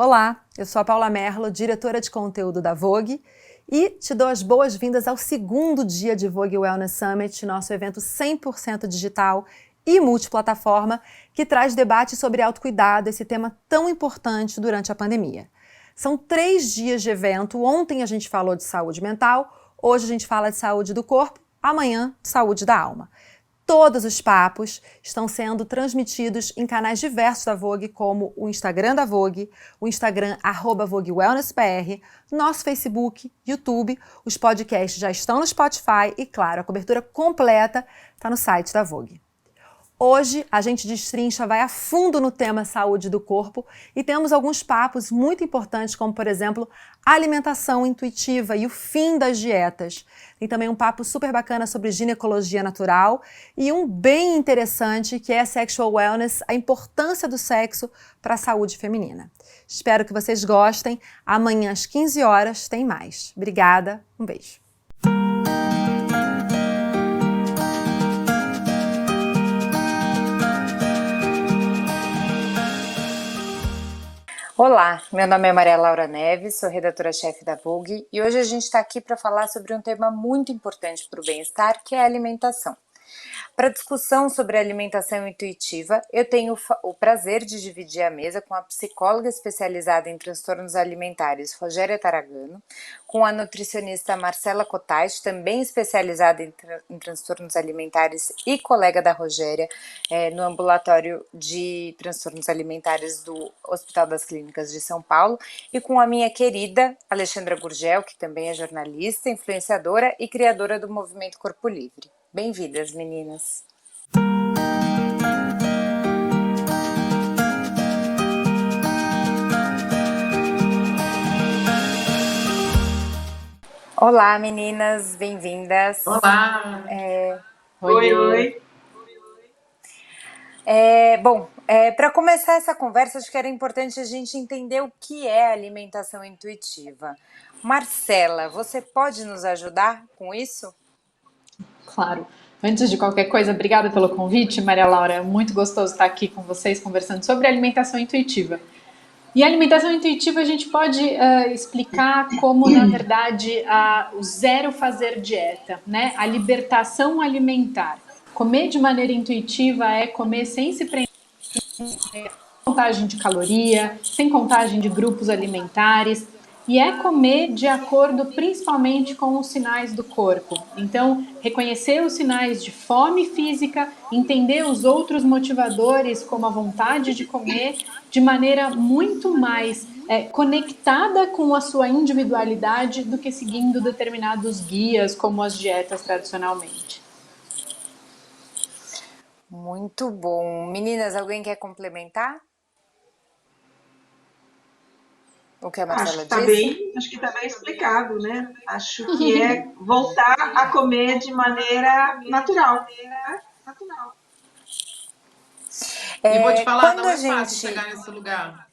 Olá, eu sou a Paula Merlo, diretora de conteúdo da Vogue, e te dou as boas-vindas ao segundo dia de Vogue Wellness Summit, nosso evento 100% digital e multiplataforma, que traz debate sobre autocuidado, esse tema tão importante durante a pandemia. São 3 dias de evento, ontem a gente falou de saúde mental, hoje a gente fala de saúde do corpo, amanhã de saúde da alma. Todos os papos estão sendo transmitidos em canais diversos da Vogue, como o Instagram da Vogue, o Instagram @VogueWellnessBR, nosso Facebook, YouTube, os podcasts já estão no Spotify e, claro, a cobertura completa está no site da Vogue. Hoje a gente destrincha, vai a fundo no tema saúde do corpo e temos alguns papos muito importantes, como por exemplo, a alimentação intuitiva e o fim das dietas. Tem também um papo super bacana sobre ginecologia natural e um bem interessante que é a Sexual Wellness, a importância do sexo para a saúde feminina. Espero que vocês gostem. Amanhã às 15 horas tem mais. Obrigada, um beijo. Olá, meu nome é Maria Laura Neves, sou redatora-chefe da Vogue e hoje a gente está aqui para falar sobre um tema muito importante para o bem-estar, que é a alimentação. Para discussão sobre alimentação intuitiva, eu tenho o prazer de dividir a mesa com a psicóloga especializada em transtornos alimentares, Rogéria Taragano, com a nutricionista Marcela Cotais, também especializada em transtornos alimentares e colega da Rogéria no ambulatório de transtornos alimentares do Hospital das Clínicas de São Paulo, e com a minha querida Alexandra Gurgel, que também é jornalista, influenciadora e criadora do Movimento Corpo Livre. Bem-vindas, meninas! Olá, meninas, bem-vindas! Olá! Oi! Para começar essa conversa, acho que era importante a gente entender o que é alimentação intuitiva. Marcela, você pode nos ajudar com isso? Claro. Antes de qualquer coisa, obrigada pelo convite, Maria Laura. É muito gostoso estar aqui com vocês conversando sobre alimentação intuitiva. E a alimentação intuitiva a gente pode explicar como, na verdade, o zero fazer dieta, né? A libertação alimentar. Comer de maneira intuitiva é comer sem se prender, sem contagem de caloria, sem contagem de grupos alimentares. E é comer de acordo principalmente com os sinais do corpo. Então, reconhecer os sinais de fome física, entender os outros motivadores, como a vontade de comer, de maneira muito mais conectada com a sua individualidade do que seguindo determinados guias, como as dietas tradicionalmente. Muito bom. Meninas, alguém quer complementar o que a Marcela disse? Acho que está bem explicado, né? Acho que é voltar a comer de maneira natural. E vou te falar, não é fácil chegar nesse lugar.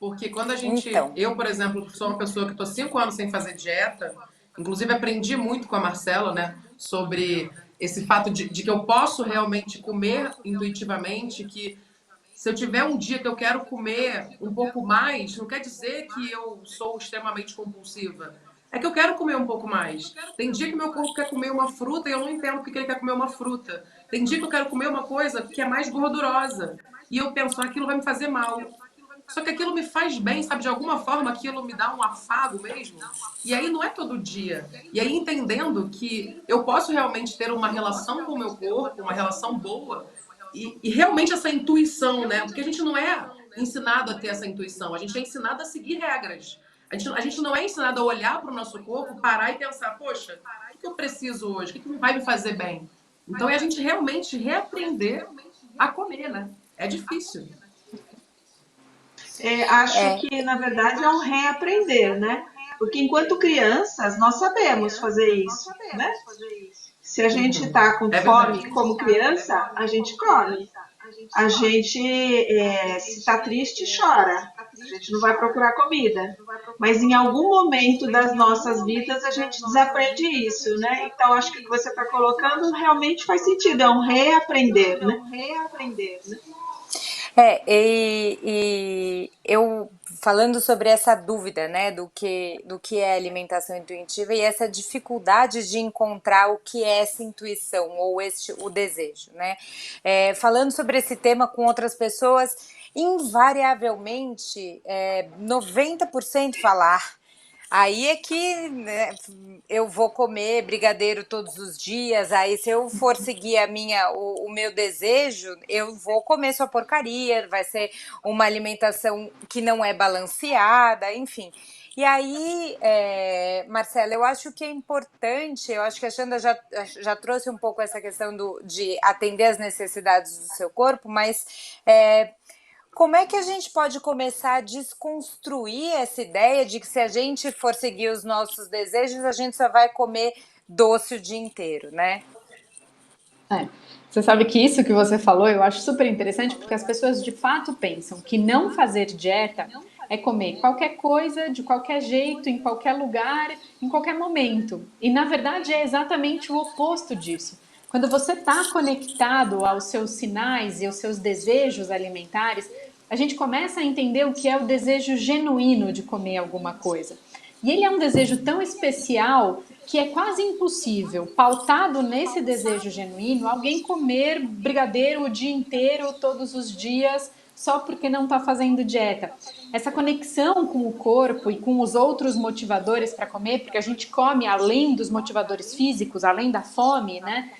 Porque quando a gente... Então. Eu, por exemplo, sou uma pessoa que estou 5 anos sem fazer dieta, inclusive aprendi muito com a Marcela, né? Sobre esse fato de que eu posso realmente comer intuitivamente, que se eu tiver um dia que eu quero comer um pouco mais, não quer dizer que eu sou extremamente compulsiva. É que eu quero comer um pouco mais. Tem dia que meu corpo quer comer uma fruta e eu não entendo porque ele quer comer uma fruta. Tem dia que eu quero comer uma coisa que é mais gordurosa. E eu penso, aquilo vai me fazer mal. Só que aquilo me faz bem, sabe? De alguma forma aquilo me dá um afago mesmo. E aí não é todo dia. E aí entendendo que eu posso realmente ter uma relação com o meu corpo, uma relação boa, e realmente essa intuição, né? Porque a gente não é ensinado a ter essa intuição, a gente é ensinado a seguir regras. A gente não é ensinado a olhar para o nosso corpo, parar e pensar, poxa, o que eu preciso hoje? O que vai me fazer bem? Então é a gente realmente reaprender a comer, né? É difícil. Acho que, na verdade, é um reaprender, né? Porque enquanto crianças, nós sabemos fazer isso, né? Se a gente está com fome como criança, a gente come. A gente, se está triste, chora. A gente não vai procurar comida. Mas em algum momento das nossas vidas, a gente desaprende isso, né? Então, acho que o que você está colocando realmente faz sentido. É um reaprender, né? E eu falando sobre essa dúvida, né, do que é alimentação intuitiva e essa dificuldade de encontrar o que é essa intuição ou o desejo, né? Falando sobre esse tema com outras pessoas, invariavelmente, 90% falar. Aí é que, né, eu vou comer brigadeiro todos os dias, aí se eu for seguir o meu desejo, eu vou comer só porcaria, vai ser uma alimentação que não é balanceada, enfim. E aí, Marcela, eu acho que é importante, eu acho que a Xanda já trouxe um pouco essa questão de atender às necessidades do seu corpo, mas como é que a gente pode começar a desconstruir essa ideia de que se a gente for seguir os nossos desejos, a gente só vai comer doce o dia inteiro, né? Você sabe que isso que você falou eu acho super interessante, porque as pessoas de fato pensam que não fazer dieta é comer qualquer coisa, de qualquer jeito, em qualquer lugar, em qualquer momento. E na verdade é exatamente o oposto disso. Quando você está conectado aos seus sinais e aos seus desejos alimentares, a gente começa a entender o que é o desejo genuíno de comer alguma coisa. E ele é um desejo tão especial que é quase impossível, pautado nesse desejo genuíno, alguém comer brigadeiro o dia inteiro, todos os dias, só porque não está fazendo dieta. Essa conexão com o corpo e com os outros motivadores para comer, porque a gente come além dos motivadores físicos, além da fome, né?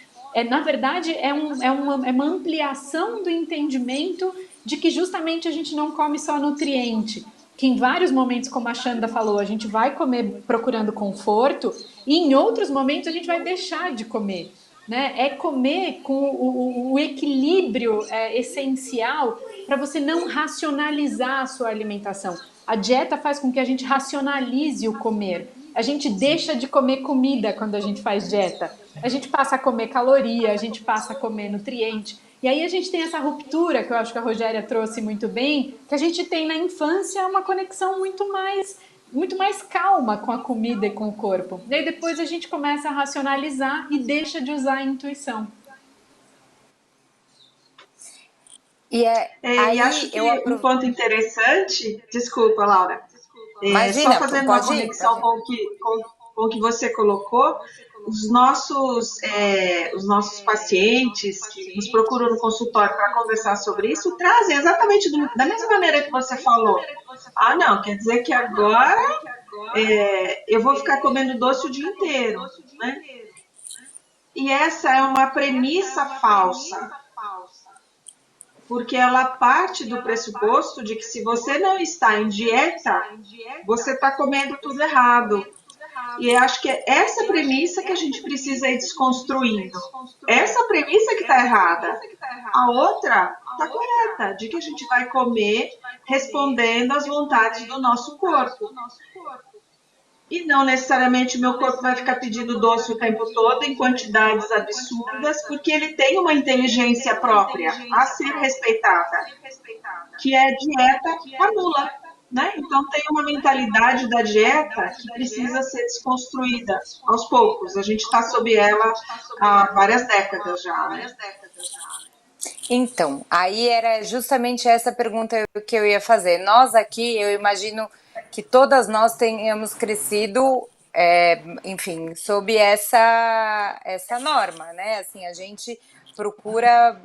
Na verdade, é uma ampliação do entendimento de que justamente a gente não come só nutriente, que em vários momentos, como a Xanda falou, a gente vai comer procurando conforto e em outros momentos a gente vai deixar de comer. Né? É comer com o equilíbrio essencial para você não racionalizar a sua alimentação. A dieta faz com que a gente racionalize o comer. A gente deixa de comer comida quando a gente faz dieta. A gente passa a comer caloria, a gente passa a comer nutriente. E aí a gente tem essa ruptura, que eu acho que a Rogéria trouxe muito bem, que a gente tem na infância uma conexão muito mais calma com a comida e com o corpo. E aí depois a gente começa a racionalizar e deixa de usar a intuição. E acho que um ponto interessante... Desculpa, Laura. Imagina, só fazendo uma conexão com o que você colocou, os nossos pacientes que nos procuram no consultório para conversar sobre isso trazem exatamente da mesma maneira que você falou. Ah, não, quer dizer que agora eu vou ficar comendo doce o dia inteiro, né? E essa é uma premissa falsa, porque ela parte do pressuposto de que se você não está em dieta, você está comendo tudo errado. E eu acho que é essa premissa que a gente precisa ir desconstruindo. Essa premissa que está errada. A outra está correta, de que a gente vai comer respondendo às vontades do nosso corpo. E não necessariamente o meu corpo vai ficar pedindo doce o tempo todo em quantidades absurdas, porque ele tem uma inteligência própria a ser respeitada, que é dieta anula. Né? Então tem uma mentalidade da dieta que precisa ser desconstruída aos poucos. A gente está sob ela há várias décadas já. Né? Então, aí era justamente essa pergunta que eu ia fazer. Nós aqui, eu imagino que todas nós tenhamos crescido, enfim, sob essa norma, né? Assim, a gente procura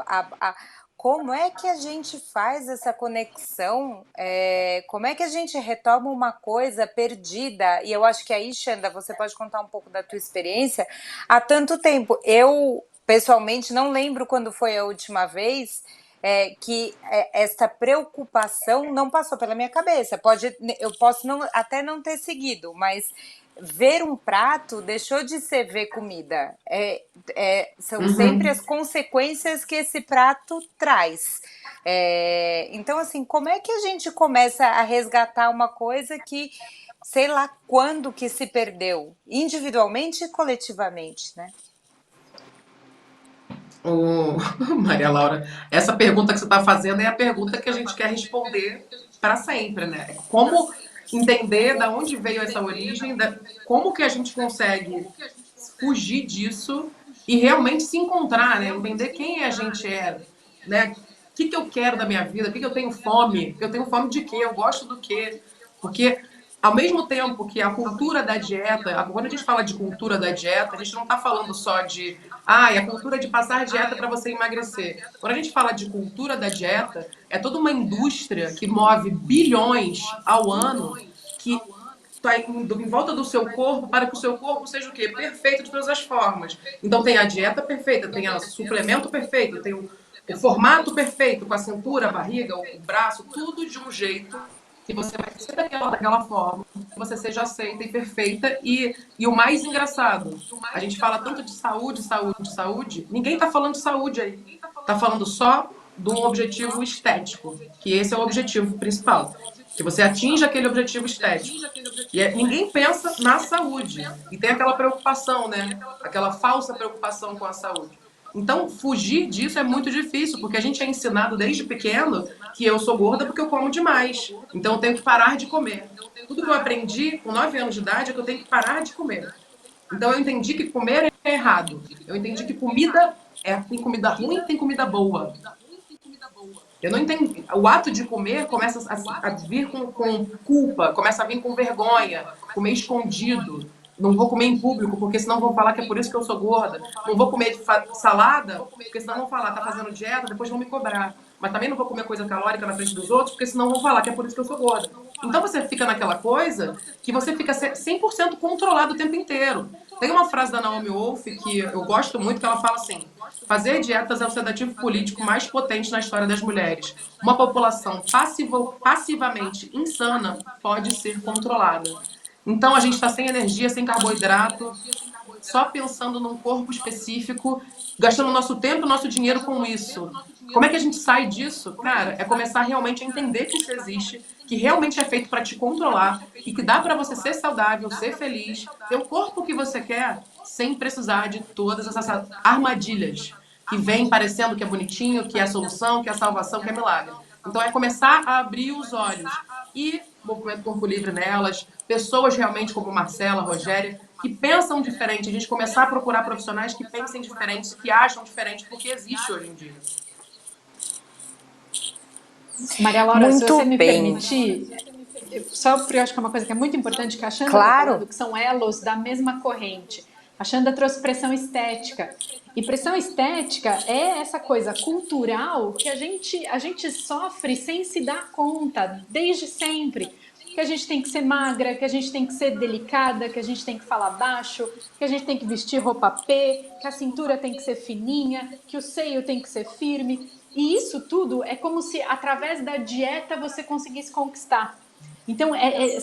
como é que a gente faz essa conexão? Como é que a gente retoma uma coisa perdida? E eu acho que aí, Xanda, você pode contar um pouco da tua experiência há tanto tempo. Eu, pessoalmente, não lembro quando foi a última vez que esta preocupação não passou pela minha cabeça. Eu posso até não ter seguido, mas ver um prato deixou de ser ver comida. São sempre as consequências que esse prato traz. Então, assim, como é que a gente começa a resgatar uma coisa que, sei lá quando que se perdeu, individualmente e coletivamente, né? Maria Laura, essa pergunta que você está fazendo é a pergunta que a gente quer responder para sempre, né? Como entender da onde veio essa origem, como que a gente consegue fugir disso e realmente se encontrar, né? Entender quem a gente é, né? que eu quero da minha vida, o que eu tenho fome. Eu tenho fome de quê? Eu gosto do quê? Porque, ao mesmo tempo que a cultura da dieta, quando a gente fala de cultura da dieta, a gente não está falando só de, a cultura de passar dieta para você emagrecer. Quando a gente fala de cultura da dieta, é toda uma indústria que move bilhões ao ano que está em volta do seu corpo para que o seu corpo seja o quê? Perfeito de todas as formas. Então tem a dieta perfeita, tem o suplemento perfeito, tem o formato perfeito, com a cintura, a barriga, o braço, tudo de um jeito que você vai ser daquela forma, que você seja aceita e perfeita. E o mais engraçado, a gente fala tanto de saúde, saúde, saúde, ninguém está falando de saúde aí. Está falando só de um objetivo estético, que esse é o objetivo principal. Que você atinja aquele objetivo estético. E ninguém pensa na saúde. E tem aquela preocupação, né? Aquela falsa preocupação com a saúde. Então, fugir disso é muito difícil, porque a gente é ensinado desde pequeno que eu sou gorda porque eu como demais. Então, eu tenho que parar de comer. Tudo que eu aprendi com 9 anos de idade é que eu tenho que parar de comer. Então, eu entendi que comer é errado. Eu entendi que comida tem comida ruim e tem comida boa. Eu não entendo. O ato de comer começa a vir com culpa, começa a vir com vergonha, comer escondido. Não vou comer em público, porque senão vão falar que é por isso que eu sou gorda. Não vou comer salada, porque senão vão falar, tá fazendo dieta, depois vão me cobrar. Mas também não vou comer coisa calórica na frente dos outros, porque senão vão falar que é por isso que eu sou gorda. Então você fica naquela coisa que você fica 100% controlado o tempo inteiro. Tem uma frase da Naomi Wolf que eu gosto muito, que ela fala assim: fazer dietas é o sedativo político mais potente na história das mulheres. Uma população passivamente insana pode ser controlada. Então a gente está sem energia, sem carboidrato, só pensando num corpo específico, gastando nosso tempo e nosso dinheiro com isso. Como é que a gente sai disso? Cara, é começar realmente a entender que isso existe, que realmente é feito para te controlar e que dá para você ser saudável, ser feliz, ter o corpo que você quer, sem precisar de todas essas armadilhas que vêm parecendo que é bonitinho, que é a solução, que é a salvação, que é milagre. Então é começar a abrir os olhos. E movimento Corpo Livre nelas, pessoas realmente como Marcela, Rogéria, que pensam diferente, a gente começar a procurar profissionais que pensem diferente, que acham diferente, porque existe hoje em dia. Maria Laura, Muito se você me bem. permitir, só porque eu acho que é uma coisa que é muito importante, que a Xanda Claro. está falando, que são elos da mesma corrente. A Xanda trouxe pressão estética. E pressão estética é essa coisa cultural que a gente sofre sem se dar conta, desde sempre. Que a gente tem que ser magra, que a gente tem que ser delicada, que a gente tem que falar baixo, que a gente tem que vestir roupa P, que a cintura tem que ser fininha, que o seio tem que ser firme. E isso tudo é como se, através da dieta, você conseguisse conquistar. Então,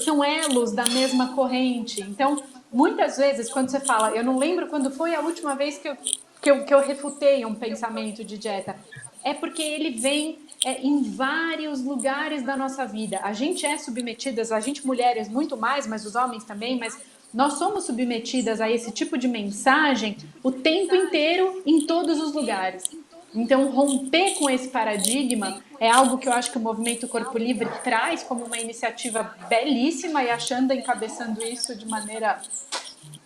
são elos da mesma corrente. Então, muitas vezes, quando você fala, eu não lembro quando foi a última vez que eu refutei um pensamento de dieta, é porque ele vem em vários lugares da nossa vida. A gente é submetidas, a gente mulheres muito mais, mas os homens também, mas nós somos submetidas a esse tipo de mensagem o tempo inteiro, em todos os lugares. Então, romper com esse paradigma é algo que eu acho que o Movimento Corpo Livre traz como uma iniciativa belíssima, e a Xanda encabeçando isso de maneira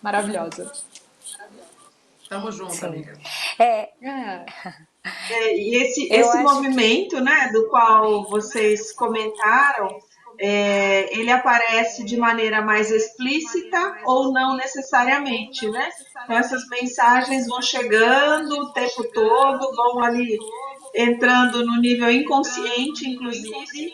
maravilhosa. Tamo junto, amiga. E esse movimento, né, do qual vocês comentaram, ele aparece de maneira mais explícita ou não necessariamente, né? Então, essas mensagens vão chegando o tempo todo, vão ali entrando no nível inconsciente, inclusive,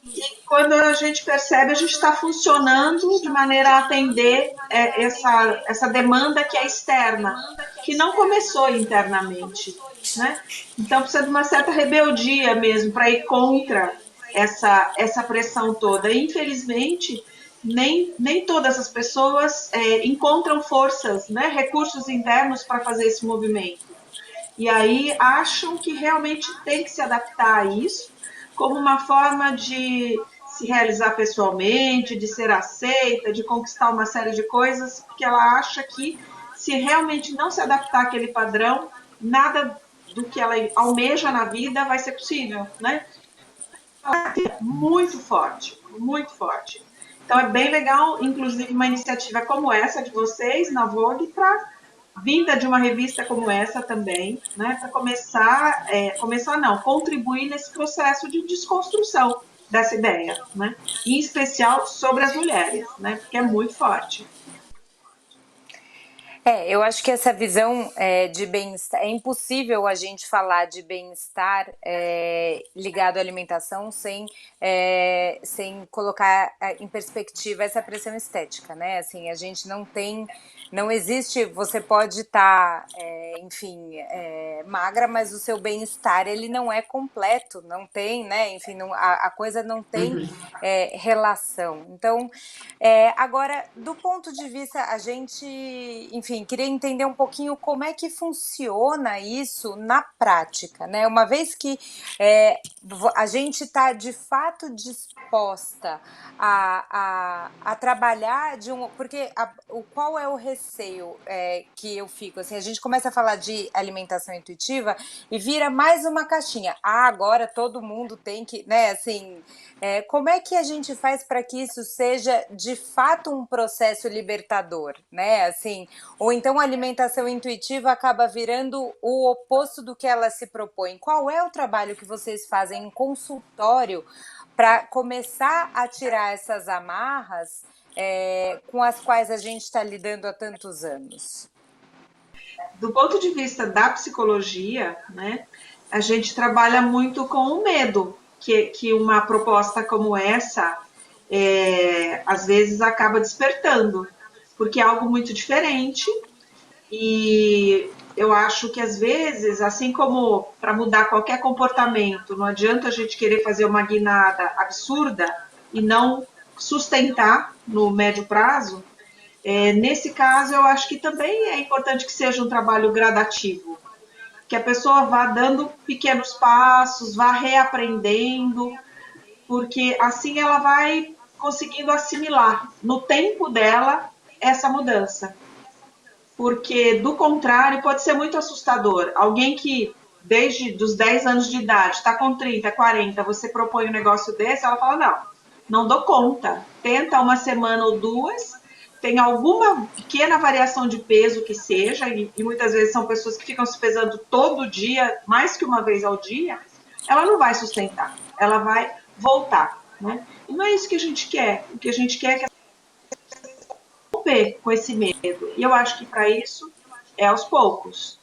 e quando a gente percebe, a gente está funcionando de maneira a atender essa demanda que é externa, que não começou internamente, né? Então precisa de uma certa rebeldia mesmo para ir contra essa pressão toda. E, infelizmente, nem todas as pessoas encontram forças, né, recursos internos para fazer esse movimento. E aí acham que realmente tem que se adaptar a isso como uma forma de se realizar pessoalmente, de ser aceita, de conquistar uma série de coisas, porque ela acha que se realmente não se adaptar àquele padrão, nada do que ela almeja na vida vai ser possível, né? Muito forte, muito forte. Então é bem legal, inclusive, uma iniciativa como essa de vocês, na Vogue, para vinda de uma revista como essa também, né, para contribuir nesse processo de desconstrução dessa ideia, né, em especial sobre as mulheres, né, porque é muito forte. Eu acho que essa visão de bem-estar, é impossível a gente falar de bem-estar ligado à alimentação sem colocar em perspectiva essa pressão estética, né? Assim, a gente não existe, você pode estar, enfim, magra, mas o seu bem-estar ele não é completo, não tem, né? Enfim, a coisa não tem relação. Então, agora, do ponto de vista, a gente, enfim, queria entender um pouquinho como é que funciona isso na prática, né? Uma vez que a gente está de fato disposta a trabalhar porque qual é o receio que eu fico? Assim, a gente começa a falar de alimentação intuitiva e vira mais uma caixinha. Agora todo mundo tem que, né? Assim, como é que a gente faz para que isso seja de fato um processo libertador, né? Assim, ou então a alimentação intuitiva acaba virando o oposto do que ela se propõe. Qual é o trabalho que vocês fazem em consultório para começar a tirar essas amarras com as quais a gente está lidando há tantos anos? Do ponto de vista da psicologia, né, a gente trabalha muito com o medo que uma proposta como essa às vezes acaba despertando, porque é algo muito diferente e eu acho que às vezes, assim como para mudar qualquer comportamento, não adianta a gente querer fazer uma guinada absurda e não sustentar no médio prazo. Nesse caso, eu acho que também é importante que seja um trabalho gradativo, que a pessoa vá dando pequenos passos, vá reaprendendo, porque assim ela vai conseguindo assimilar no tempo dela essa mudança. Porque, do contrário, pode ser muito assustador. Alguém que, desde os 10 anos de idade, está com 30, 40, você propõe um negócio desse, ela fala, não dou conta. Tenta uma semana ou duas, tem alguma pequena variação de peso que seja, e muitas vezes são pessoas que ficam se pesando todo dia, mais que uma vez ao dia, ela não vai sustentar, ela vai voltar, né? E não é isso que a gente quer. O que a gente quer é que romper com esse medo. E eu acho que para isso é aos poucos,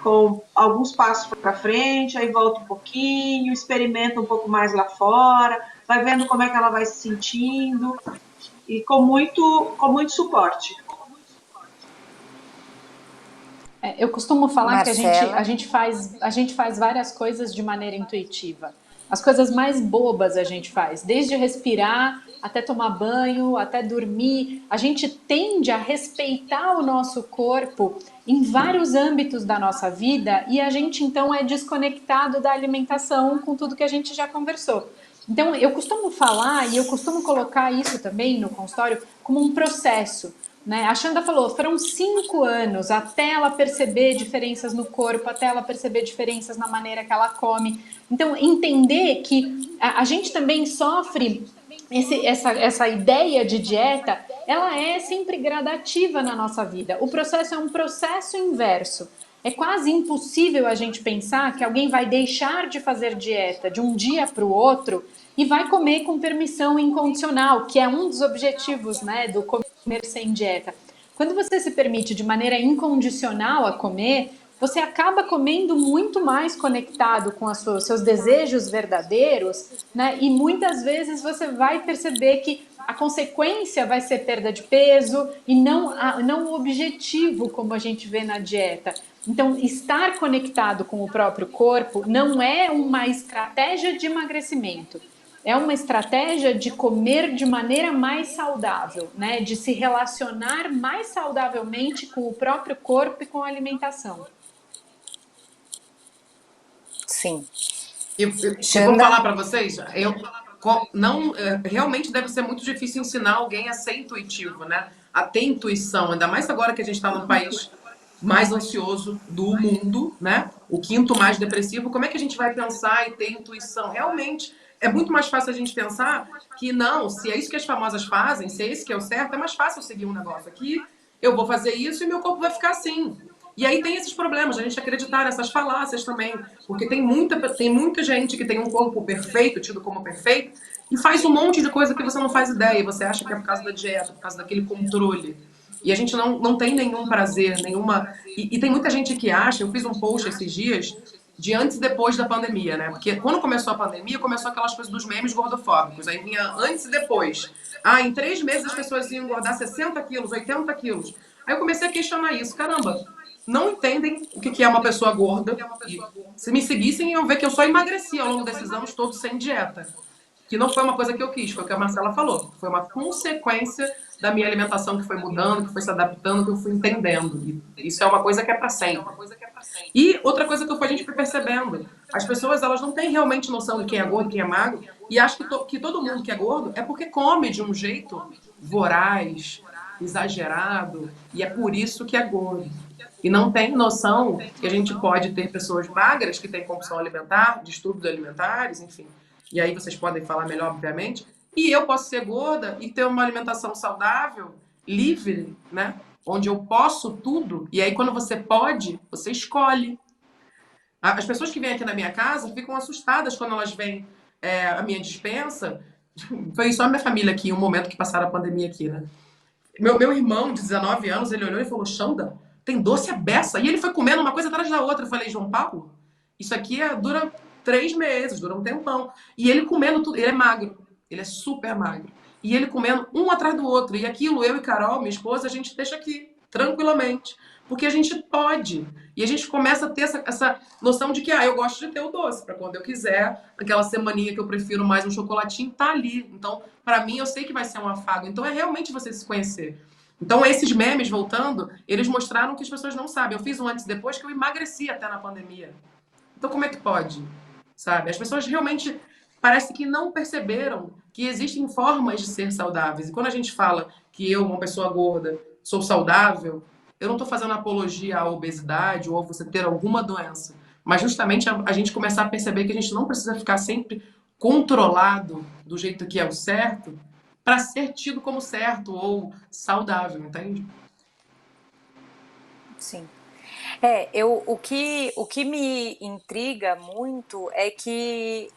com alguns passos para frente, aí volta um pouquinho, experimenta um pouco mais lá fora, vai vendo como é que ela vai se sentindo e com muito suporte. Eu costumo falar Marcela. que a gente faz várias coisas de maneira intuitiva. As coisas mais bobas a gente faz, desde respirar até tomar banho, até dormir. A gente tende a respeitar o nosso corpo em vários âmbitos da nossa vida e a gente então é desconectado da alimentação com tudo que a gente já conversou. Então eu costumo falar e eu costumo colocar isso também no consultório como um processo. Né? A Xanda falou, foram 5 anos até ela perceber diferenças no corpo, até ela perceber diferenças na maneira que ela come. Então, entender que a gente também sofre essa ideia de dieta, ela é sempre gradativa na nossa vida. O processo é um processo inverso. É quase impossível a gente pensar que alguém vai deixar de fazer dieta de um dia para o outro e vai comer com permissão incondicional, que é um dos objetivos, né, do comer sem dieta. Quando você se permite de maneira incondicional a comer, você acaba comendo muito mais conectado com os seus desejos verdadeiros, né? E muitas vezes você vai perceber que a consequência vai ser perda de peso e não o objetivo como a gente vê na dieta. Então, estar conectado com o próprio corpo não é uma estratégia de emagrecimento. É uma estratégia de comer de maneira mais saudável, né? De se relacionar mais saudavelmente com o próprio corpo e com a alimentação. Sim. Eu vou falar para vocês, realmente deve ser muito difícil ensinar alguém a ser intuitivo, né? A ter intuição, ainda mais agora que a gente está num país mais ansioso do mundo, né? O quinto mais depressivo. Como é que a gente vai pensar e ter intuição? Realmente é muito mais fácil a gente pensar que não, se é isso que as famosas fazem, se é isso que é o certo, é mais fácil eu seguir um negócio aqui, eu vou fazer isso e meu corpo vai ficar assim. E aí tem esses problemas, a gente acreditar nessas falácias também, porque tem muita gente que tem um corpo perfeito, tido como perfeito, e faz um monte de coisa que você não faz ideia, e você acha que é por causa da dieta, por causa daquele controle. E a gente não tem nenhum prazer, nenhuma. E tem muita gente que acha, eu fiz um post esses dias, de antes e depois da pandemia, né? Porque quando começou a pandemia, começou aquelas coisas dos memes gordofóbicos. Aí vinha antes e depois. Ah, em 3 meses as pessoas iam engordar 60 quilos, 80 quilos. Aí eu comecei a questionar isso. Caramba, não entendem o que é uma pessoa gorda. E se me seguissem, iam ver que eu só emagreci ao longo desses anos todos sem dieta. Que não foi uma coisa que eu quis, foi o que a Marcela falou. Foi uma consequência da minha alimentação que foi mudando, que foi se adaptando, que eu fui entendendo. E isso é uma coisa que é para sempre. E outra coisa que a gente foi percebendo, as pessoas elas não têm realmente noção de quem é gordo, quem é magro, e acham que todo mundo que é gordo é porque come de um jeito voraz, exagerado, e é por isso que é gordo. E não tem noção que a gente pode ter pessoas magras que têm compulsão alimentar, distúrbios alimentares, enfim. E aí vocês podem falar melhor, obviamente. E eu posso ser gorda e ter uma alimentação saudável, livre, né? Onde eu posso tudo. E aí quando você pode, você escolhe. As pessoas que vêm aqui na minha casa ficam assustadas quando elas veem a minha despensa. Foi só a minha família aqui, um momento que passaram a pandemia aqui, né? Meu irmão, de 19 anos, ele olhou e falou, Xanda, tem doce à beça. E ele foi comendo uma coisa atrás da outra. Eu falei, João Paulo, isso aqui dura 3 meses, dura um tempão. E ele comendo tudo, ele é magro, ele é super magro. E ele comendo um atrás do outro. E aquilo, eu e Carol, minha esposa, a gente deixa aqui, tranquilamente. Porque a gente pode. E a gente começa a ter essa noção de que, eu gosto de ter o doce, para quando eu quiser, aquela semaninha que eu prefiro mais um chocolatinho, tá ali. Então, para mim, eu sei que vai ser um afago. Então, é realmente você se conhecer. Então, esses memes, voltando, eles mostraram que as pessoas não sabem. Eu fiz um antes e depois que eu emagreci até na pandemia. Então, como é que pode? Sabe? As pessoas realmente parece que não perceberam que existem formas de ser saudáveis. E quando a gente fala que eu, uma pessoa gorda, sou saudável, eu não estou fazendo apologia à obesidade ou a você ter alguma doença. Mas justamente a gente começar a perceber que a gente não precisa ficar sempre controlado do jeito que é o certo para ser tido como certo ou saudável, entende? Sim. O que me intriga muito é que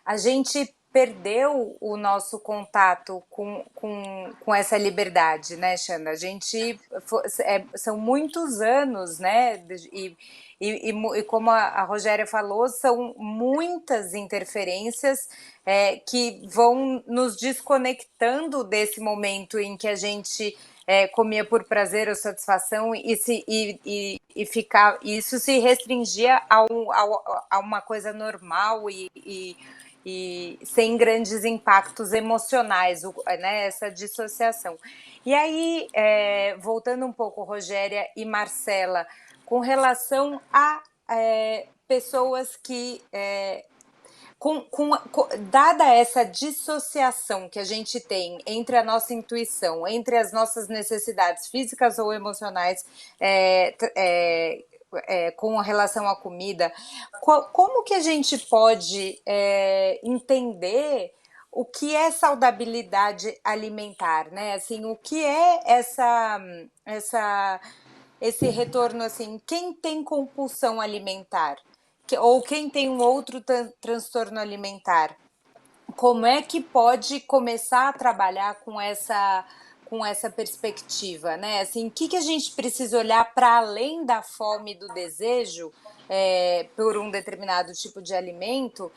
a gente perdeu o nosso contato com essa liberdade, né, Xanda? A gente são muitos anos, né? E como a Rogéria falou, são muitas interferências que vão nos desconectando desse momento em que a gente comia por prazer ou satisfação e isso se restringia a uma coisa normal e sem grandes impactos emocionais, né, essa dissociação. E aí, voltando um pouco, Rogéria e Marcela, com relação a pessoas que... dada essa dissociação que a gente tem entre a nossa intuição, entre as nossas necessidades físicas ou emocionais com relação à comida, como que a gente pode entender o que é saudabilidade alimentar, né? Assim, o que é esse retorno, assim, quem tem compulsão alimentar? Ou quem tem um outro transtorno alimentar, como é que pode começar a trabalhar com essa perspectiva, né? Assim, o que a gente precisa olhar para além da fome e do desejo por um determinado tipo de alimento,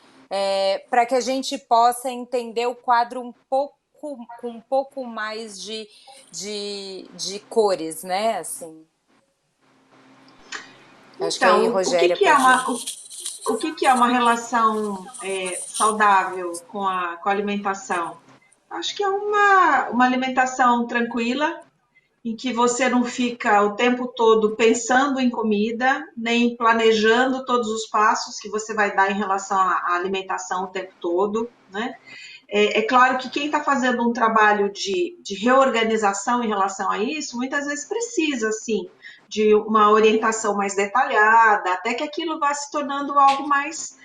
para que a gente possa entender o quadro com um pouco mais de cores, né? Assim. Acho que aí, Rogéria, o que é uma relação saudável com a alimentação? Acho que é uma alimentação tranquila, em que você não fica o tempo todo pensando em comida, nem planejando todos os passos que você vai dar em relação à alimentação o tempo todo, né? É claro que quem está fazendo um trabalho de reorganização em relação a isso, muitas vezes precisa, sim, de uma orientação mais detalhada, até que aquilo vá se tornando algo mais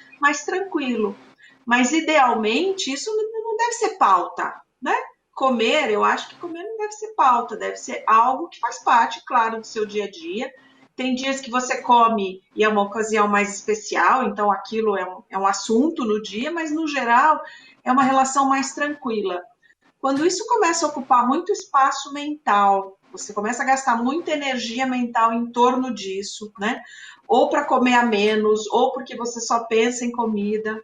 tranquilo. Mas, idealmente, isso não deve ser pauta, né? comer, eu acho que comer não deve ser pauta, deve ser algo que faz parte, claro, do seu dia a dia. Tem dias que você come e é uma ocasião mais especial, então aquilo é um assunto no dia, mas no geral é uma relação mais tranquila. Quando isso começa a ocupar muito espaço mental, você começa a gastar muita energia mental em torno disso, né? Ou para comer a menos, ou porque você só pensa em comida.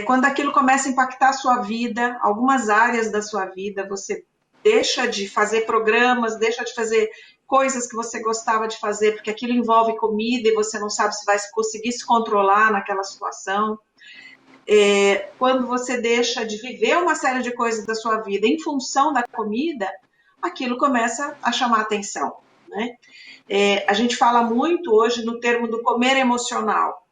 Quando aquilo começa a impactar a sua vida, algumas áreas da sua vida, você deixa de fazer programas, deixa de fazer coisas que você gostava de fazer, porque aquilo envolve comida e você não sabe se vai conseguir se controlar naquela situação. Quando você deixa de viver uma série de coisas da sua vida em função da comida, aquilo começa a chamar atenção, né? A gente fala muito hoje no termo do comer emocional.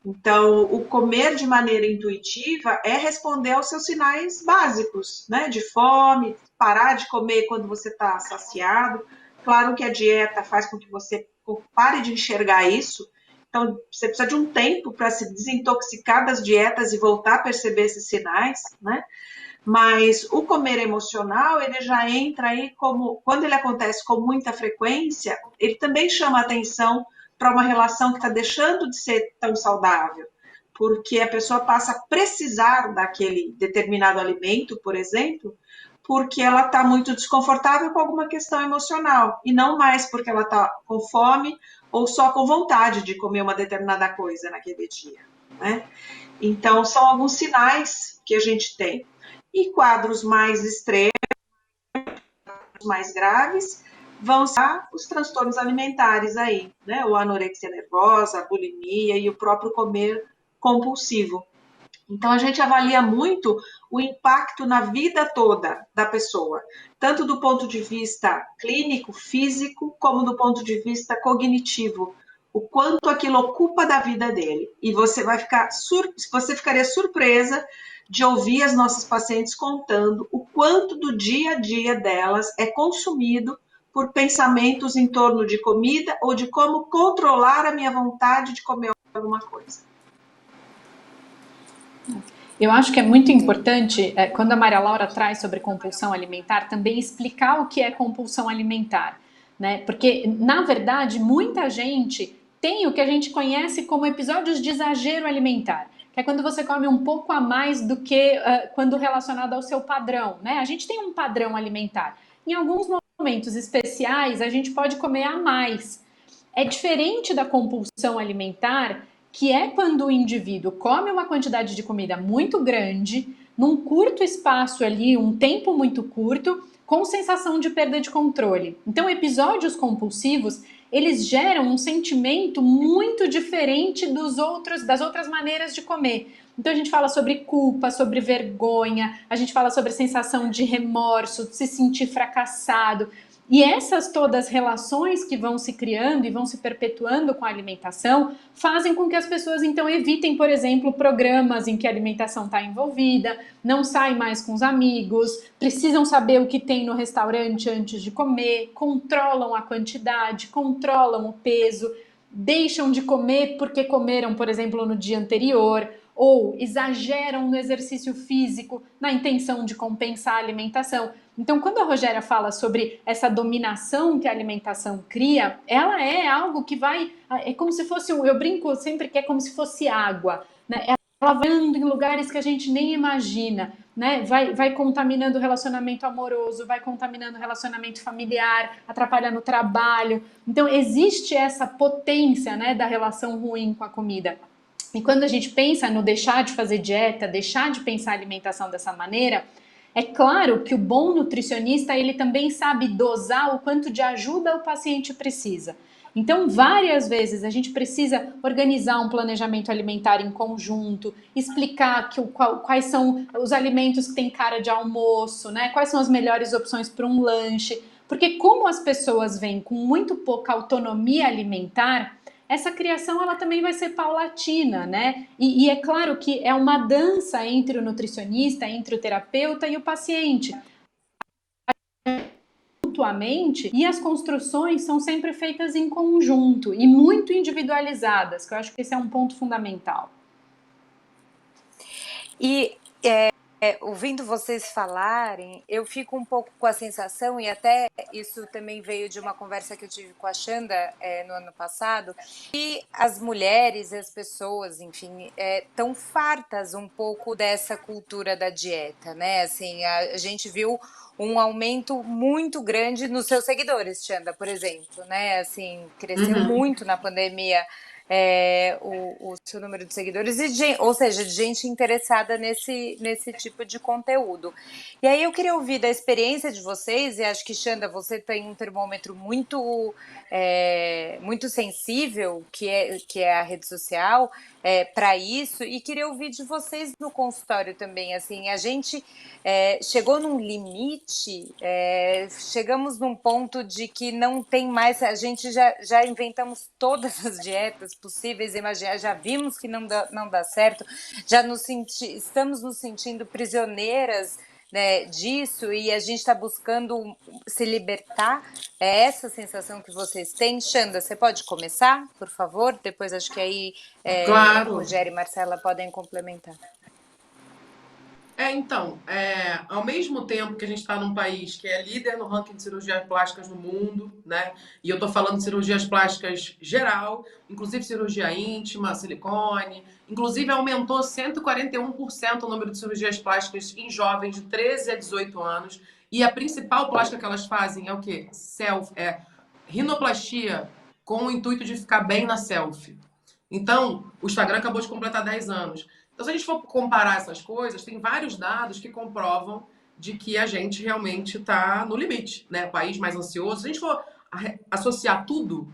Então, o comer de maneira intuitiva é responder aos seus sinais básicos, né? De fome, parar de comer quando você está saciado. Claro que a dieta faz com que você pare de enxergar isso. Então, você precisa de um tempo para se desintoxicar das dietas e voltar a perceber esses sinais, né? Mas o comer emocional, ele já entra aí como, quando ele acontece com muita frequência, ele também chama atenção para uma relação que está deixando de ser tão saudável, porque a pessoa passa a precisar daquele determinado alimento, por exemplo, porque ela está muito desconfortável com alguma questão emocional, e não mais porque ela está com fome ou só com vontade de comer uma determinada coisa naquele dia, né? Então, são alguns sinais que a gente tem. E quadros mais extremos, mais graves, vão ser os transtornos alimentares aí, né? O anorexia nervosa, a bulimia e o próprio comer compulsivo. Então, a gente avalia muito o impacto na vida toda da pessoa, tanto do ponto de vista clínico, físico, como do ponto de vista cognitivo, o quanto aquilo ocupa da vida dele. E você você ficaria surpresa de ouvir as nossas pacientes contando o quanto do dia a dia delas é consumido por pensamentos em torno de comida ou de como controlar a minha vontade de comer alguma coisa. Eu acho que é muito importante, quando a Maria Laura traz sobre compulsão alimentar, também explicar o que é compulsão alimentar, né? Porque, na verdade, muita gente tem o que a gente conhece como episódios de exagero alimentar, que é quando você come um pouco a mais do que quando relacionado ao seu padrão, né? A gente tem um padrão alimentar. Em alguns momentos especiais, a gente pode comer a mais. É diferente da compulsão alimentar, que é quando o indivíduo come uma quantidade de comida muito grande, num curto espaço ali, um tempo muito curto, com sensação de perda de controle. Então, episódios compulsivos, eles geram um sentimento muito diferente das outras maneiras de comer. Então, a gente fala sobre culpa, sobre vergonha, a gente fala sobre sensação de remorso, de se sentir fracassado. E essas todas relações que vão se criando e vão se perpetuando com a alimentação fazem com que as pessoas então evitem, por exemplo, programas em que a alimentação está envolvida, não saem mais com os amigos, precisam saber o que tem no restaurante antes de comer, controlam a quantidade, controlam o peso, deixam de comer porque comeram, por exemplo, no dia anterior, ou exageram no exercício físico na intenção de compensar a alimentação. Então, quando a Rogéria fala sobre essa dominação que a alimentação cria, ela é algo que é como se fosse, eu brinco sempre que é como se fosse água, né? Ela vai indo em lugares que a gente nem imagina, né? Vai contaminando o relacionamento amoroso, vai contaminando o relacionamento familiar, atrapalhando o trabalho. Então, existe essa potência, né, da relação ruim com a comida. E quando a gente pensa no deixar de fazer dieta, deixar de pensar a alimentação dessa maneira, é claro que o bom nutricionista, ele também sabe dosar o quanto de ajuda o paciente precisa. Então, várias vezes a gente precisa organizar um planejamento alimentar em conjunto, explicar quais são os alimentos que têm cara de almoço, né? Quais são as melhores opções para um lanche. Porque como as pessoas vêm com muito pouca autonomia alimentar, essa criação ela também vai ser paulatina, né? E é claro que é uma dança entre o nutricionista, entre o terapeuta e o paciente. Mutuamente, e as construções são sempre feitas em conjunto e muito individualizadas, que eu acho que esse é um ponto fundamental. E Ouvindo vocês falarem, eu fico um pouco com a sensação, e até isso também veio de uma conversa que eu tive com a Xanda no ano passado, que as mulheres e as pessoas, enfim, estão fartas um pouco dessa cultura da dieta, né? Assim, a gente viu um aumento muito grande nos seus seguidores, Xanda, por exemplo, né? Assim, cresceu muito na pandemia. O seu número de seguidores, ou seja, de gente interessada nesse tipo de conteúdo. E aí eu queria ouvir da experiência de vocês, e acho que, Xanda, você tem um termômetro muito sensível, que é a rede social, para isso, e queria ouvir de vocês no consultório também. Assim, a gente chegou num limite, chegamos num ponto de que não tem mais, a gente já inventamos todas as dietas possíveis, já vimos que não dá certo, estamos nos sentindo prisioneiras, né, disso, e a gente está buscando se libertar. É essa sensação que vocês têm? Xanda, você pode começar, por favor? Depois acho que aí Claro. Rogério e Marcela podem complementar. Então, ao mesmo tempo que a gente está num país que é líder no ranking de cirurgias plásticas no mundo, né? E eu estou falando de cirurgias plásticas geral, inclusive cirurgia íntima, silicone, inclusive aumentou 141% o número de cirurgias plásticas em jovens de 13 a 18 anos. E a principal plástica que elas fazem é o quê? Rinoplastia, com o intuito de ficar bem na selfie. Então, o Instagram acabou de completar 10 anos. Então, se a gente for comparar essas coisas, tem vários dados que comprovam de que a gente realmente está no limite, né? O país mais ansioso. Se a gente for associar tudo,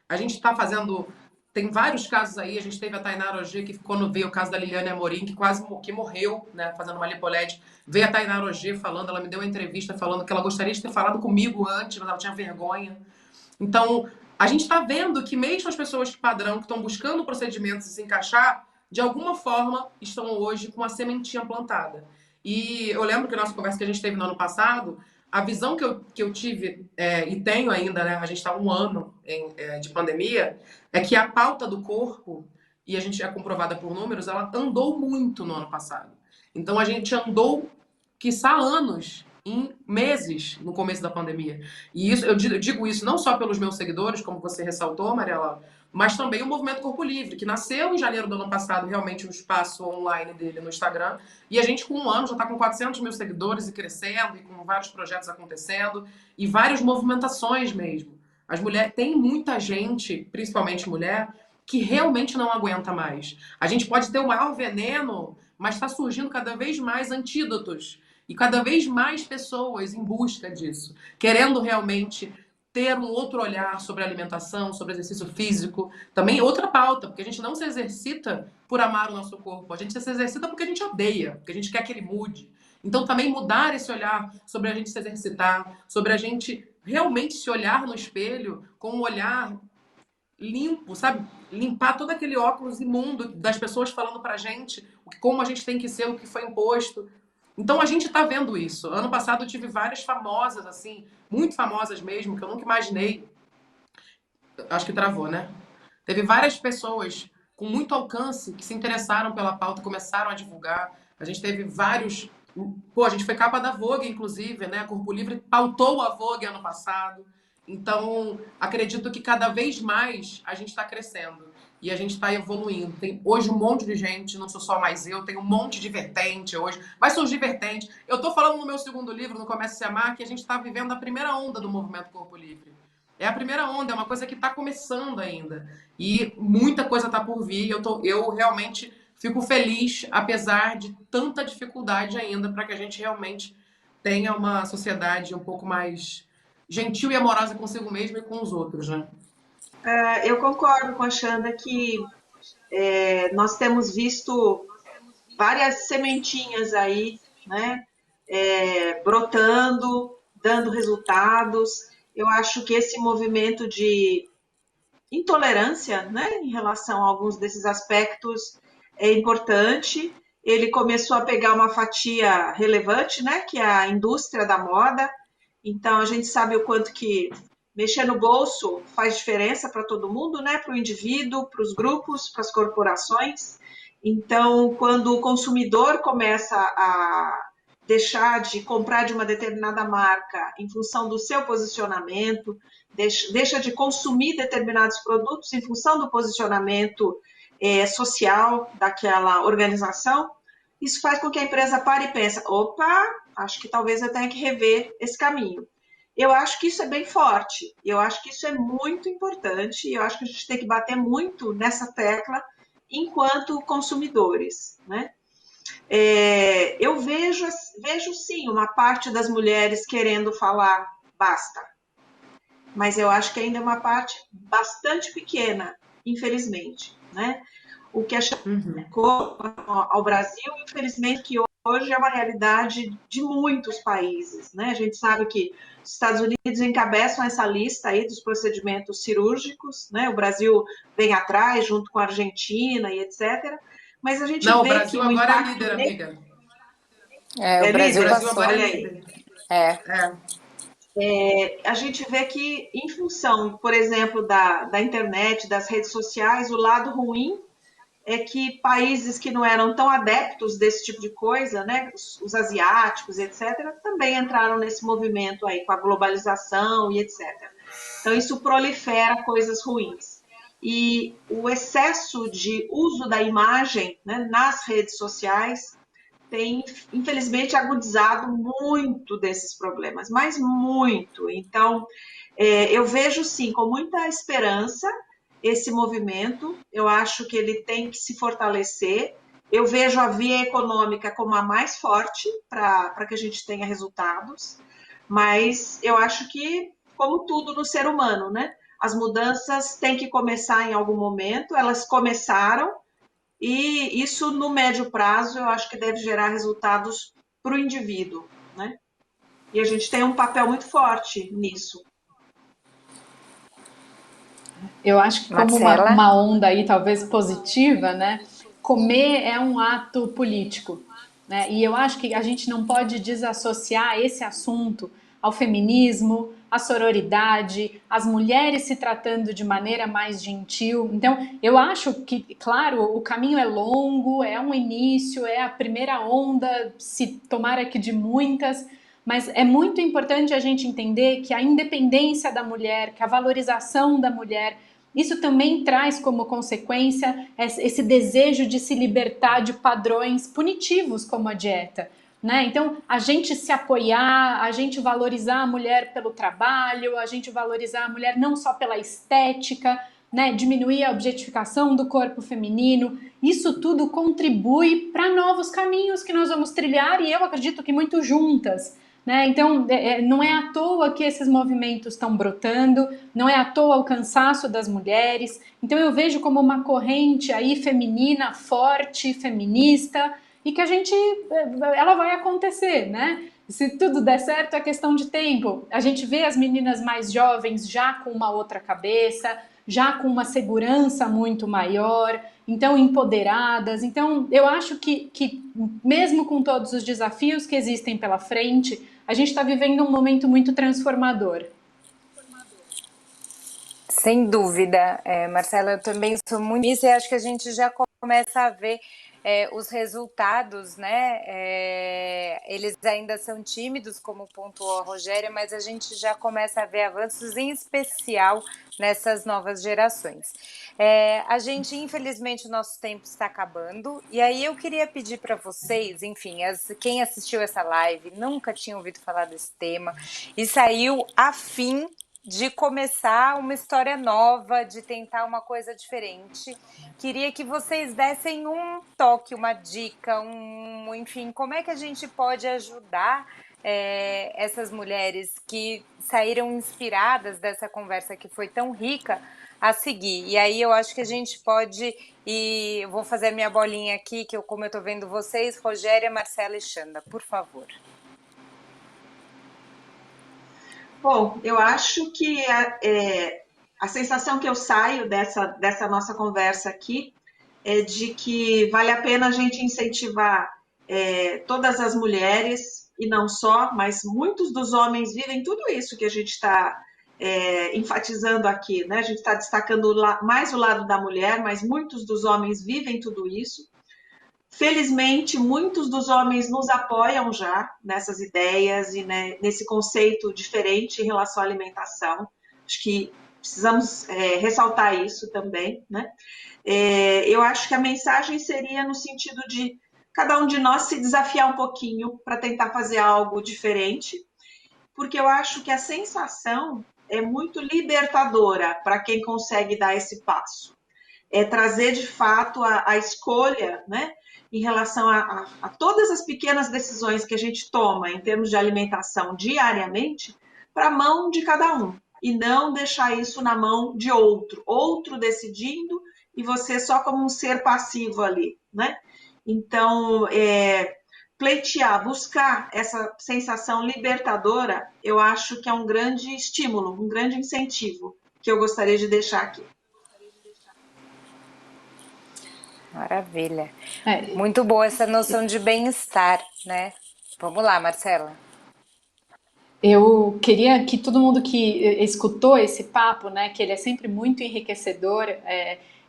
a gente está fazendo... Tem vários casos aí, a gente teve a Tainara Ogê, que quando veio o caso da Liliane Amorim, que quase morreu, né, fazendo uma lipoled, veio a Tainara Ogê falando, ela me deu uma entrevista falando que ela gostaria de ter falado comigo antes, mas ela tinha vergonha. Então, a gente está vendo que mesmo as pessoas de padrão que estão buscando procedimentos e se encaixar, de alguma forma estão hoje com a sementinha plantada. E eu lembro que a nossa conversa que a gente teve no ano passado, a visão que eu tive, e tenho ainda, né, a gente está um ano de pandemia, é que a pauta do corpo, e a gente é comprovada por números, ela andou muito no ano passado. Então a gente andou, quiçá anos, em meses no começo da pandemia. E isso, eu digo isso não só pelos meus seguidores, como você ressaltou, Mariela, mas também o Movimento Corpo Livre, que nasceu em janeiro do ano passado, realmente um espaço online dele no Instagram, e a gente com um ano já está com 400 mil seguidores e crescendo, e com vários projetos acontecendo, e várias movimentações mesmo. As mulheres, tem muita gente, principalmente mulher, que realmente não aguenta mais. A gente pode ter o maior veneno, mas está surgindo cada vez mais antídotos, e cada vez mais pessoas em busca disso, querendo realmente ter um outro olhar sobre a alimentação, sobre exercício físico. Também outra pauta, porque a gente não se exercita por amar o nosso corpo, a gente se exercita porque a gente odeia, porque a gente quer que ele mude. Então também mudar esse olhar sobre a gente se exercitar, sobre a gente realmente se olhar no espelho com um olhar limpo, sabe? Limpar todo aquele óculos imundo das pessoas falando pra gente como a gente tem que ser, o que foi imposto. Então a gente está vendo isso. Ano passado eu tive várias famosas, assim, muito famosas mesmo, que eu nunca imaginei. Acho que travou, né? Teve várias pessoas com muito alcance que se interessaram pela pauta, começaram a divulgar. A gente teve vários... Pô, a gente foi capa da Vogue, inclusive, né? Corpo Livre pautou a Vogue ano passado. Então, acredito que cada vez mais a gente está crescendo. E a gente está evoluindo. Tem hoje um monte de gente, não sou só mais eu, tem um monte de vertente hoje. Vai surgir vertente. Eu estou falando no meu segundo livro, no Comece a Se Amar, que a gente está vivendo a primeira onda do movimento Corpo Livre. É a primeira onda, é uma coisa que está começando ainda. E muita coisa está por vir. Eu realmente fico feliz, apesar de tanta dificuldade ainda, para que a gente realmente tenha uma sociedade um pouco mais gentil e amorosa consigo mesmo e com os outros, né? Eu concordo com a Xanda que nós temos visto várias sementinhas aí, né, brotando, dando resultados. Eu acho que esse movimento de intolerância, né, em relação a alguns desses aspectos é importante. Ele começou a pegar uma fatia relevante, né, que é a indústria da moda. Então a gente sabe o quanto que mexer no bolso faz diferença para todo mundo, né, para o indivíduo, para os grupos, para as corporações. Então, quando o consumidor começa a deixar de comprar de uma determinada marca em função do seu posicionamento, deixa de consumir determinados produtos em função do posicionamento social daquela organização, isso faz com que a empresa pare e pense, opa, acho que talvez eu tenha que rever esse caminho. Eu acho que isso é bem forte, eu acho que isso é muito importante, eu acho que a gente tem que bater muito nessa tecla enquanto consumidores, né? Eu vejo sim uma parte das mulheres querendo falar basta, mas eu acho que ainda é uma parte bastante pequena, infelizmente, né? O que chegou ao Brasil, infelizmente, que hoje é uma realidade de muitos países, né? A gente sabe que os Estados Unidos encabeçam essa lista aí dos procedimentos cirúrgicos, né? O Brasil vem atrás, junto com a Argentina e etc. Mas a gente Não, o vê que Brasil o agora é impacto líder, amiga. O é Brasil O líder, Brasil passou. agora é olha aí. líder. É. A gente vê que, em função, por exemplo, da internet, das redes sociais, o lado ruim é que países que não eram tão adeptos desse tipo de coisa, né, os asiáticos, etc., também entraram nesse movimento aí com a globalização e etc. Então, isso prolifera coisas ruins. E o excesso de uso da imagem, né, nas redes sociais tem, infelizmente, agudizado muito desses problemas, mas muito. Então, eu vejo, sim, com muita esperança esse movimento. Eu acho que ele tem que se fortalecer. Eu vejo a via econômica como a mais forte para que a gente tenha resultados, mas eu acho que, como tudo no ser humano, né? As mudanças têm que começar em algum momento, elas começaram, e isso, no médio prazo, eu acho que deve gerar resultados para o indivíduo, né? E a gente tem um papel muito forte nisso. Eu acho que como Marcela? uma onda aí talvez positiva, né? Comer é um ato político, né? E eu acho que a gente não pode desassociar esse assunto ao feminismo, à sororidade, às mulheres se tratando de maneira mais gentil. Então, eu acho que, claro, o caminho é longo, é um início, é a primeira onda, se tomara que de muitas, mas é muito importante a gente entender que a independência da mulher, que a valorização da mulher, isso também traz como consequência esse desejo de se libertar de padrões punitivos como a dieta. Né? Então, a gente se apoiar, a gente valorizar a mulher pelo trabalho, a gente valorizar a mulher não só pela estética, né? Diminuir a objetificação do corpo feminino, isso tudo contribui para novos caminhos que nós vamos trilhar e eu acredito que muito juntas. Né? Então, não é à toa que esses movimentos estão brotando, não é à toa o cansaço das mulheres. Então, eu vejo como uma corrente aí feminina, forte, feminista, e que ela vai acontecer, né? Se tudo der certo, é questão de tempo. A gente vê as meninas mais jovens já com uma outra cabeça, já com uma segurança muito maior, então empoderadas. Então, eu acho que mesmo com todos os desafios que existem pela frente, a gente está vivendo um momento muito transformador. Sem dúvida, Marcela, eu também sou muito isso e acho que a gente já começa a ver os resultados, né? Eles ainda são tímidos, como pontuou a Rogéria, mas a gente já começa a ver avanços, em especial nessas novas gerações. A gente, infelizmente, o nosso tempo está acabando, e aí eu queria pedir para vocês, enfim, quem assistiu essa live nunca tinha ouvido falar desse tema e saiu afim de começar uma história nova, de tentar uma coisa diferente. Queria que vocês dessem um toque, uma dica, enfim, como é que a gente pode ajudar essas mulheres que saíram inspiradas dessa conversa que foi tão rica a seguir. E aí eu acho que a gente pode, e eu vou fazer a minha bolinha aqui, como eu estou vendo vocês, Rogéria, Marcela e Xanda, por favor. Bom, eu acho que a sensação que eu saio dessa nossa conversa aqui é de que vale a pena a gente incentivar todas as mulheres, e não só, mas muitos dos homens vivem tudo isso que a gente está enfatizando aqui, né? A gente está destacando mais o lado da mulher, mas muitos dos homens vivem tudo isso. Felizmente, muitos dos homens nos apoiam já nessas ideias e, né, nesse conceito diferente em relação à alimentação. Acho que precisamos ressaltar isso também, né? Eu acho que a mensagem seria no sentido de cada um de nós se desafiar um pouquinho para tentar fazer algo diferente, porque eu acho que a sensação é muito libertadora para quem consegue dar esse passo. É trazer de fato a escolha, né, em relação a todas as pequenas decisões que a gente toma em termos de alimentação diariamente, para a mão de cada um, e não deixar isso na mão de outro decidindo e você só como um ser passivo ali, né? Então, pleitear, buscar essa sensação libertadora, eu acho que é um grande estímulo, um grande incentivo que eu gostaria de deixar aqui. Maravilha. Muito boa essa noção de bem-estar, né? Vamos lá, Marcela. Eu queria que todo mundo que escutou esse papo, né, que ele é sempre muito enriquecedor,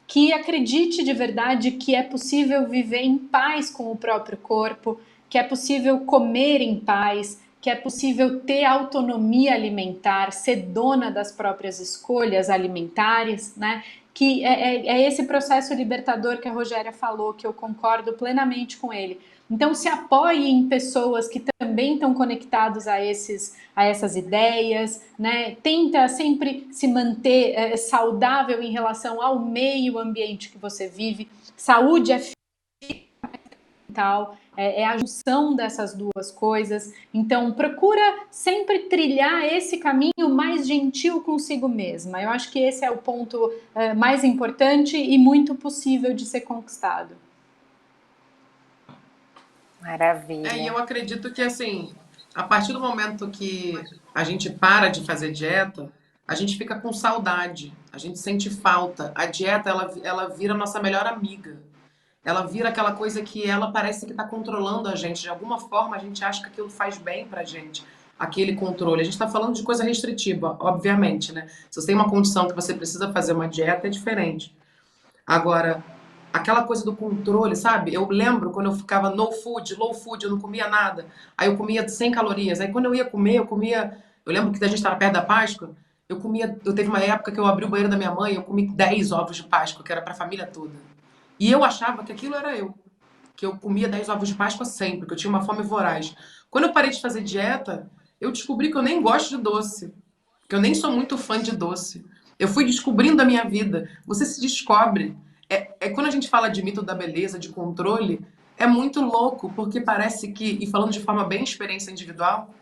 que acredite de verdade que é possível viver em paz com o próprio corpo, que é possível comer em paz, que é possível ter autonomia alimentar, ser dona das próprias escolhas alimentares, né? Que é esse processo libertador que a Rogéria falou, que eu concordo plenamente com ele. Então, se apoie em pessoas que também estão conectados a essas ideias, né? Tenta sempre se manter saudável em relação ao meio ambiente que você vive. Saúde é fundamental, é a junção dessas duas coisas. Então, procura sempre trilhar esse caminho mais gentil consigo mesma. Eu acho que esse é o ponto mais importante e muito possível de ser conquistado. Maravilha. E eu acredito que, assim, a partir do momento que a gente para de fazer dieta, a gente fica com saudade, a gente sente falta. A dieta, ela vira a nossa melhor amiga. Ela vira aquela coisa que ela parece que está controlando a gente. De alguma forma, a gente acha que aquilo faz bem pra gente, aquele controle. A gente está falando de coisa restritiva, obviamente, né? Se você tem uma condição que você precisa fazer uma dieta, é diferente. Agora, aquela coisa do controle, sabe? Eu lembro quando eu ficava no food, low food, eu não comia nada. Aí eu comia 100 calorias. Aí quando eu ia comer, eu comia. Eu lembro que a gente estava perto da Páscoa. Eu comia. Eu teve uma época que eu abri o banheiro da minha mãe, eu comi 10 ovos de Páscoa, que era para a família toda. E eu achava que aquilo era eu. Que eu comia 10 ovos de Páscoa sempre, que eu tinha uma fome voraz. Quando eu parei de fazer dieta, eu descobri que eu nem gosto de doce. Que eu nem sou muito fã de doce. Eu fui descobrindo a minha vida. Você se descobre. Quando a gente fala de mito da beleza, de controle, é muito louco, porque parece que, e falando de forma bem experiência individual,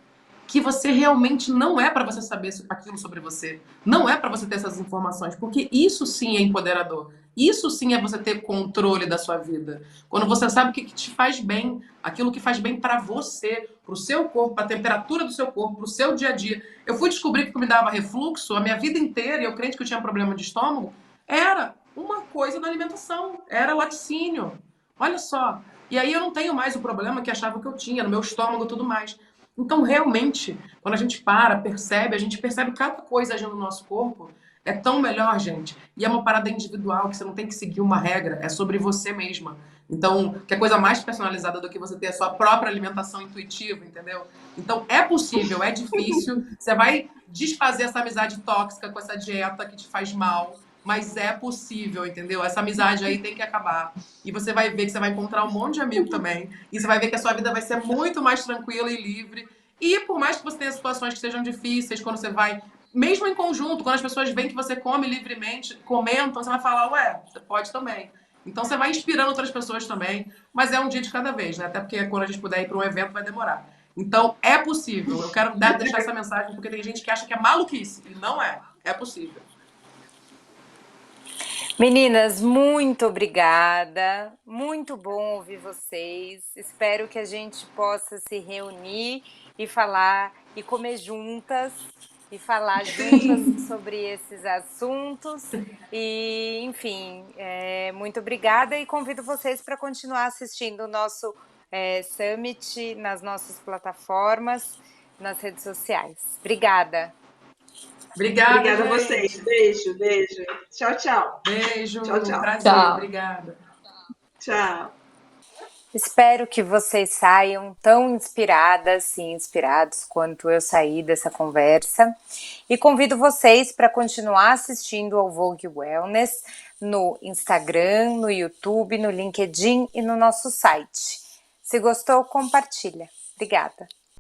que você realmente não é para você saber aquilo sobre você. Não é para você ter essas informações, porque isso sim é empoderador. Isso sim é você ter controle da sua vida. Quando você sabe o que te faz bem, aquilo que faz bem para você, para o seu corpo, para a temperatura do seu corpo, para o seu dia a dia. Eu fui descobrir que me dava refluxo a minha vida inteira, e eu crente que eu tinha problema de estômago, era uma coisa da alimentação, era laticínio. Olha só. E aí eu não tenho mais o problema que achava que eu tinha no meu estômago e tudo mais. Então, realmente, quando a gente percebe, a gente percebe cada coisa agindo no nosso corpo, é tão melhor, gente. E é uma parada individual, que você não tem que seguir uma regra, é sobre você mesma. Então, que é coisa mais personalizada do que você ter a sua própria alimentação intuitiva, entendeu? Então, é possível, é difícil. Você vai desfazer essa amizade tóxica com essa dieta que te faz mal, mas é possível, entendeu? Essa amizade aí tem que acabar. E você vai ver que você vai encontrar um monte de amigo também. E você vai ver que a sua vida vai ser muito mais tranquila e livre. E por mais que você tenha situações que sejam difíceis, quando você vai, mesmo em conjunto, quando as pessoas veem que você come livremente, comentam, você vai falar, ué, você pode também. Então você vai inspirando outras pessoas também, mas é um dia de cada vez, né? Até porque quando a gente puder ir para um evento vai demorar. Então é possível. Eu quero deixar essa mensagem porque tem gente que acha que é maluquice. E não é. É possível. Meninas, muito obrigada. Muito bom ouvir vocês. Espero que a gente possa se reunir e falar e comer juntas e falar juntas sobre esses assuntos. E, enfim, muito obrigada e convido vocês para continuar assistindo o nosso Summit nas nossas plataformas, nas redes sociais. Obrigada. Obrigada a vocês. Beijo, beijo. Tchau, tchau. Beijo. Tchau, tchau. Prazer. Tchau. Obrigada. Tchau. Espero que vocês saiam tão inspiradas e inspirados quanto eu saí dessa conversa. E convido vocês para continuar assistindo ao Vogue Wellness no Instagram, no YouTube, no LinkedIn e no nosso site. Se gostou, compartilha. Obrigada!